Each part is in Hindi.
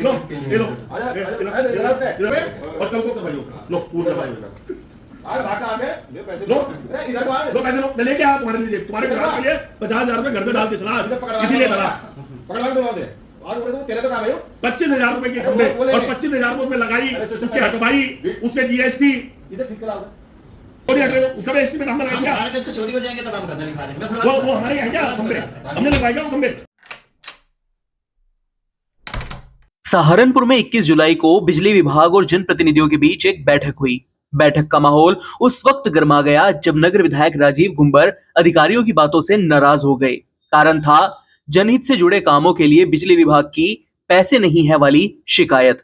पब्लिक के लिए। और कल को करवाइयो, लो पूर्ण करवाइयो। अरे भागा आगे लो पैसे लो, पैसे लो, मैं लेके आया तुम्हारे लिए, तुम्हारे परिवार के लिए 50,000 रुपए घर से डाल के चला, इसीलिए डरा। पकड़ा दो दे और तेरे तो काम है 25,000 रुपए के खंबे और 25,000 रुपए में लगाई, उसके हटवाई, उसके जीएसटी इसे ठीक करा और उसका भी एस्टीमेट हम लगाएंगे। हमारे इसको चोरी हो जाएंगे तब हम करना नहीं पा रहे। वो हमारे हैं क्या खंबे, हमने लगवाएगा वो खंबे। सहारनपुर में 21 जुलाई को बिजली विभाग और जनप्रतिनिधियों के बीच एक बैठक हुई। बैठक का माहौल उस वक्त गर्मा गया जब नगर विधायक राजीव गुंबर अधिकारियों की बातों से नाराज हो गए। कारण था जनहित से जुड़े कामों के लिए बिजली विभाग की पैसे नहीं है वाली शिकायत।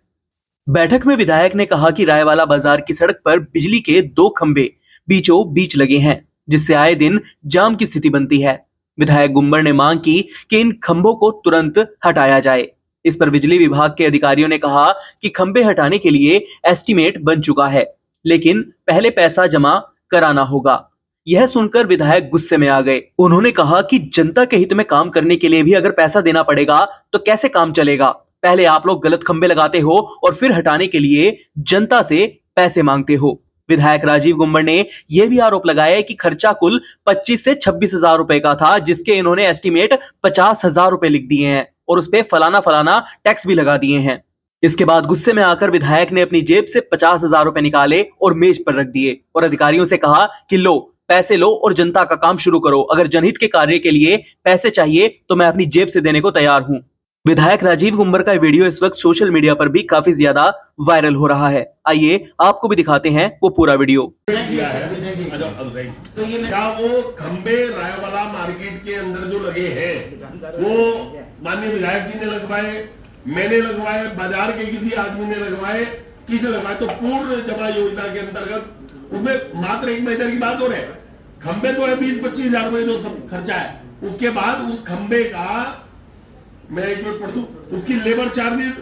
बैठक में विधायक ने कहा कि रायवाला बाजार की सड़क पर बिजली के 2 खंबे बीचों बीच लगे हैं, जिससे आए दिन जाम की स्थिति बनती है। विधायक गुंबर ने मांग की कि इन खंभों को तुरंत हटाया जाए। इस पर बिजली विभाग के अधिकारियों ने कहा कि खंबे हटाने के लिए एस्टीमेट बन चुका है, लेकिन पहले पैसा जमा कराना होगा। यह सुनकर विधायक गुस्से में आ गए। उन्होंने कहा कि जनता के हित में काम करने के लिए भी अगर पैसा देना पड़ेगा तो कैसे काम चलेगा। पहले आप लोग गलत खंबे लगाते हो और फिर हटाने के लिए जनता से पैसे मांगते हो। विधायक राजीव गुंबर ने यह भी आरोप लगाया कि खर्चा कुल 25 से 26,000 रुपए का था, जिसके इन्होंने एस्टीमेट 50,000 रुपए लिख दिए हैं और उस पे फलाना टैक्स भी लगा दिए हैं। इसके बाद गुस्से में आकर विधायक ने अपनी जेब से 50,000 रुपए निकाले और मेज पर रख दिए और अधिकारियों से कहा कि लो पैसे लो और जनता का काम शुरू करो। अगर जनहित के कार्य के लिए पैसे चाहिए तो मैं अपनी जेब से देने को तैयार हूं। विधायक राजीव गुंबर का वीडियो इस वक्त सोशल मीडिया पर भी काफी ज्यादा वायरल हो रहा है। आइए आपको भी दिखाते हैं वो पूरा वीडियो। तो ये क्या वो खंबे रायवाला मार्केट के अंदर जो लगे हैं वो माननीय विधायक जी ने लगवाए, मैंने लगवाए, बाजार के किसी आदमी ने लगवाए, किसे लगवाए? तो पूर्ण जमा योजना के अंतर्गत उसमें मात्र 1 महीने की बात हो रही है। खंबे तो है 20-25 हजार रुपए जो सब खर्चा है। उसके बाद उस खंबे का मैं एक मिनट पढ़ दूं, उसकी लेबर चार्जेस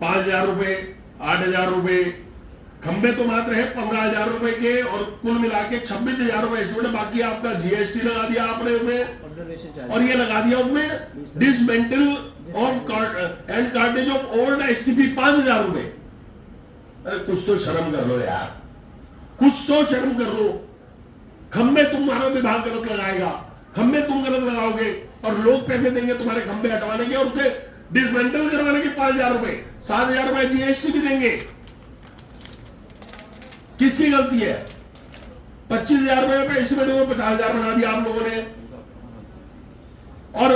5,000 रुपए, 8,000 रुपए, खंबे तो मात्र है 15,000 रुपए के और कुल मिला के 26,000 रुपए एस्टिमेट। बाकी आपका जीएसटी लगा दिया आपने उसमें और ये लगा दिया उसमें dismantle and cartridge of old STP 5,000 रुपए। अरे कुछ तो शर्म कर लो यार, कुछ तो शर्म कर लो। खंबे तुम्हारा विभाग गलत लगाएगा, खंबे तुम गलत लगाओगे और लोग पैसे देंगे तुम्हारे खंबे हटवाने के और उसे डिसमेंटल करवाने के 5,000 रुपए, 7,000 रुपए जीएसटी भी देंगे। किसकी गलती है? 25,000 रुपए पे एस्टिमेट को 50,000 बना दिया आप लोगों ने। और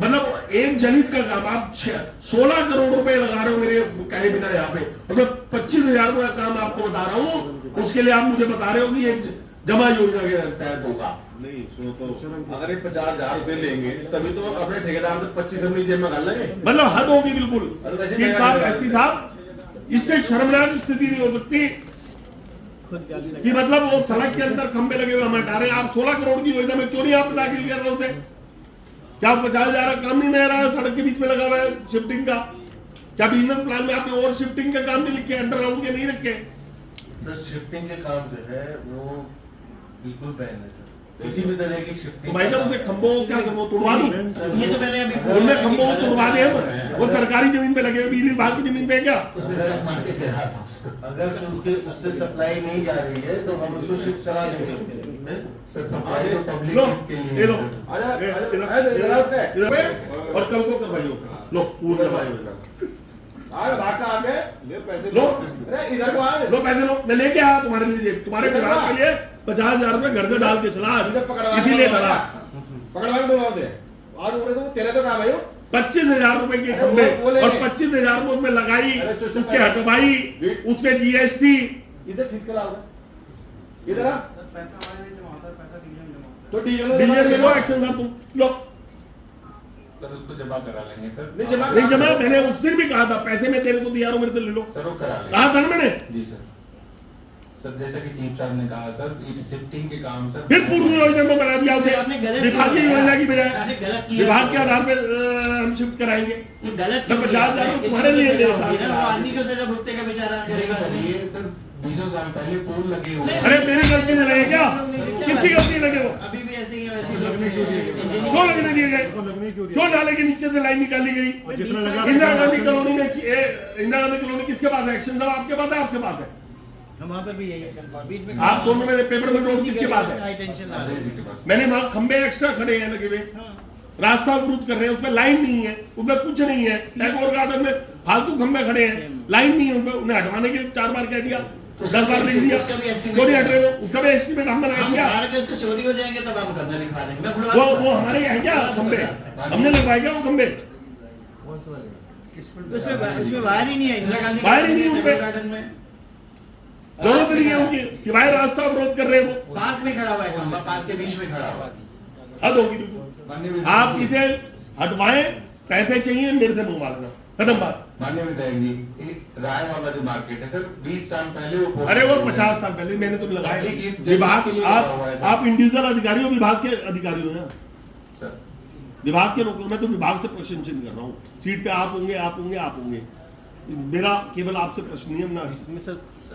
मतलब एक जनहित का काम आप 16 करोड़ रुपए लगा रहे हो मेरे कहे बिना यहाँ पे, और मैं 25,000 रुपए का काम आपको बता रहा हूँ, उसके लिए आप मुझे बता रहे हो कि एक जमा योजना के तहत होगा। नहीं सुनो तो अगर ये 50,000 रुपए लेंगे तभी तो अपने ठेकेदार में 25 अपनी जेब में डाल लेंगे। मतलब हद होगी बिल्कुल। साहब इससे शर्मनाक स्थिति नहीं हो सकती कि मतलब वो सड़क के अंदर खंबे लगे हुए हम हटा रहे हैं। आप 16 करोड़ की योजना में क्यों नहीं आप दाखिल कर रहे होते? क्या 50,000 का काम नहीं रह रहा है सड़क के बीच में लगा हुआ है शिफ्टिंग का? क्या बिजनेस प्लान में आपने और शिफ्टिंग का काम नहीं लिखे, अंडरग्राउंड के नहीं रखे? सर शिफ्टिंग के काम जो है वो बिल्कुल बैन है सर, किसी भी तरह की शिफ्टिंग। तो भाई साहब उसे खंभों क्या वो तोड़वा दूं? ये तो मैंने अभी उनमें खंभों को तोड़वा दे, वो सरकारी जमीन पे लगे हुए, बिजली विभाग की जमीन पे क्या? अगर उनके उससे सप्लाई नहीं जा रही है तो हम उसको शिफ्ट करा देंगे। सर सप्लाई तो पब्लिक के लिए लो और कल को करवाइयो, लो पूर्ण करवाइयो। अरे भागा आगे लो इधर को आ लो पैसे लो, मैं लेके आया तुम्हारे लिए, तुम्हारे परिवार के लिए 50,000 रुपए घर से डाल के चला, इसीलिए डरा। पकड़वा दो दे और तेरे तो काम है 25,000 रुपए के खंबे और 25,000 रुपए उसमें लगाई, उसके हटवाई, उसके जीएसटी। इसे ठीक करा इधर आ पैसा हमारे नहीं जमा होता, पैसा डीएम जमा होता तो डीएम में लो एक्शन था तुम लो। सर उसको जमा करा लेंगे सर। नहीं जमा मैंने उस दिन भी कहा था, पैसे में तेरे को तैयार हो, मेरे से ले लो। सर वो करा लेंगे। कहा था ना मैंने? जी सर। सर जैसा कि चीफ साहब ने कहा सर शिफ्टिंग के काम सर फिर पूर्ण योजना में बना दिया उसे, आपने गलत विभागीय योजना की बजाय गलत किया, विभाग के आधार पे हम शिफ्ट कराएंगे। गलत 50,000 तुम्हारे लिए ले आदमी को सजा भुगतेगा बेचारा करेगा। ये सर 20 साल पहले पोल लगे हुए हैं। अरे मेरी गलती नहीं लगे क्या? किसकी गलती लगे वो? अभी भी ऐसे ही है, वैसे ही लगने क्यों दिए गए? क्यों लगने दिए गए? लगने क्यों दिया? क्यों नाले के नीचे से लाइन निकाली गई? जितना लगा इंदिरा गांधी कॉलोनी में इंदिरा गांधी कॉलोनी किसके पास है? एक्शन सब आपके पास है, आपके पास है। वहाँ पर भी यही है, बीच में आप दोनों में पेपर में नोट किसके पास है? हाई टेंशन आ रही है। मैंने वहां खंबे एक्स्ट्रा खड़े हैं लगे हुए, रास्ता अवरुद्ध कर रहे हैं, उसमें लाइन नहीं है, उसमें कुछ नहीं है। टैगोर गार्डन में फालतू खंबे खड़े हैं, लाइन नहीं है उनमें, उन्हें हटवाने के लिए 4 बार कह दिया, 10 बार लिख दिया, क्यों नहीं हट रहे हो? उसका भी एस्टीमेट हम बनाया क्या? उसको चोरी हो जाएंगे तब हम करना लिखवा देंगे। वो हमारे यहाँ क्या खंबे हमने लगवाए क्या वो खंबे? उसमें वायर ही नहीं है, वायर ही नहीं उनपे, गार्डन में दोनों के लिए उनकी सिवाय रास्ता अवरोध कर रहे हो। पार्क में खड़ा हुआ है खंबा, पार्क के बीच में खड़ा हुआ है। हद होगी बिल्कुल। आप इसे हटवाएं, पैसे चाहिए मेरे से मंगवा लेना, खत्म बात। माननीय विधायक जी, ये राय वाला जो मार्केट है सर, 20 साल पहले वो अरे वो 50 साल पहले मैंने तो लगाया जल्दी विभाग। के लिए लगा हुआ है, आप इंडिविजुअल अधिकारी हो, विभाग के अधिकारी हो ना, सर। विभाग के लोग। मैं तो विभाग से प्रश्न चिन्ह कर रहा हूँ, सीट पे आप होंगे, आप होंगे, आप होंगे, मेरा केवल आपसे प्रश्न नहीं है ना।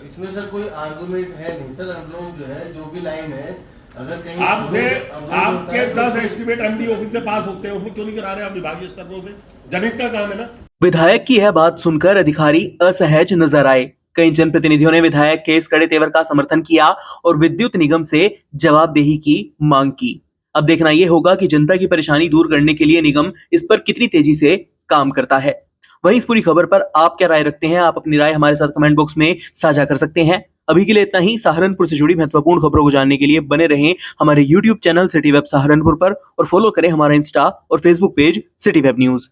इसमें सर कोई आर्गुमेंट है नहीं सर। हम लोग जो है, जो भी लाइन है, अगर कहीं आपके 10 एस्टीमेट एमडी ऑफिस से पास होते हैं, उसमें क्यों नहीं करा रहे आप विभागीय स्तर पर? जनहित का काम है ना। विधायक की यह बात सुनकर अधिकारी असहज नजर आए। कई जनप्रतिनिधियों ने विधायक के इस कड़े तेवर का समर्थन किया और विद्युत निगम से जवाबदेही की मांग की। अब देखना यह होगा कि जनता की परेशानी दूर करने के लिए निगम इस पर कितनी तेजी से काम करता है। वहीं इस पूरी खबर पर आप क्या राय रखते हैं? आप अपनी राय हमारे साथ कमेंट बॉक्स में साझा कर सकते हैं। अभी के लिए इतना ही। सहारनपुर से जुड़ी महत्वपूर्ण खबरों को जानने के लिए बने रहें हमारे YouTube channel city web Saharanpur पर और फॉलो करें हमारा इंस्टा और Facebook page city web news.